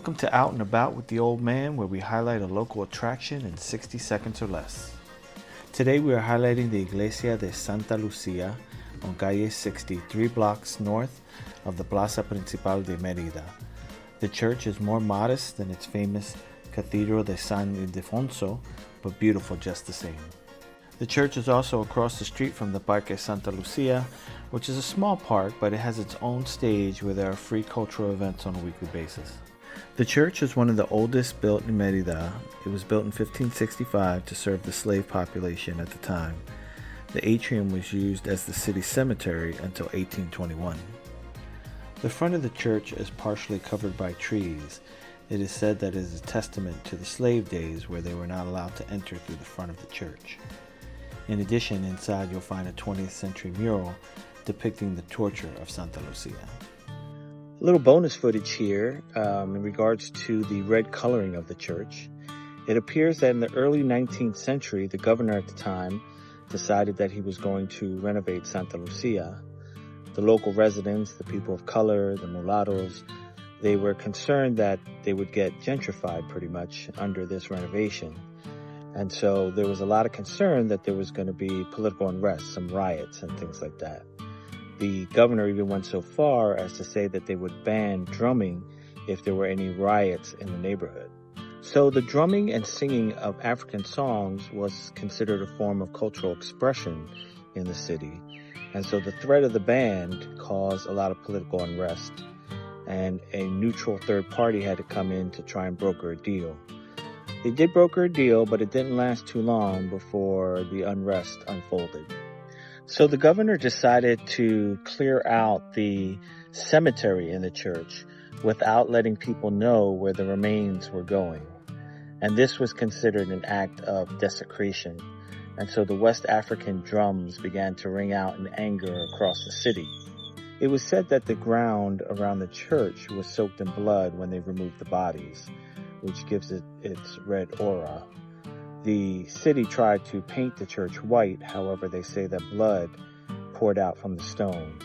Welcome to Out and About with the Old Man, where we highlight a local attraction in 60 seconds or less. Today we are highlighting the Iglesia de Santa Lucia on Calle 60, 3 blocks north of the Plaza Principal de Merida. The church is more modest than its famous Cathedral de San Ildefonso, but beautiful just the same. The church is also across the street from the Parque Santa Lucia, which is a small park, but it has its own stage where there are free cultural events on a weekly basis. The church is one of the oldest built in Merida. It was built in 1565 to serve the slave population at the time. The atrium was used as the city cemetery until 1821. The front of the church is partially covered by trees. It is said that it is a testament to the slave days where they were not allowed to enter through the front of the church. In addition, inside you'll find a 20th century mural depicting the torture of Santa Lucia. A little bonus footage here in regards to the red coloring of the church. It appears that in the early 19th century, the governor at the time decided that he was going to renovate Santa Lucia. The local residents, the people of color, the mulattoes, they were concerned that they would get gentrified pretty much under this renovation. And so there was a lot of concern that there was going to be political unrest, some riots and things like that. The governor even went so far as to say that they would ban drumming if there were any riots in the neighborhood. So the drumming and singing of African songs was considered a form of cultural expression in the city. And so the threat of the ban caused a lot of political unrest, and a neutral third party had to come in to try and broker a deal. They did broker a deal, but it didn't last too long before the unrest unfolded. So the governor decided to clear out the cemetery in the church without letting people know where the remains were going. And this was considered an act of desecration. And so the West African drums began to ring out in anger across the city. It was said that the ground around the church was soaked in blood when they removed the bodies, which gives it its red aura. The city tried to paint the church white, however, they say that blood poured out from the stone,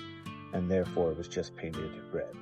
and therefore it was just painted red.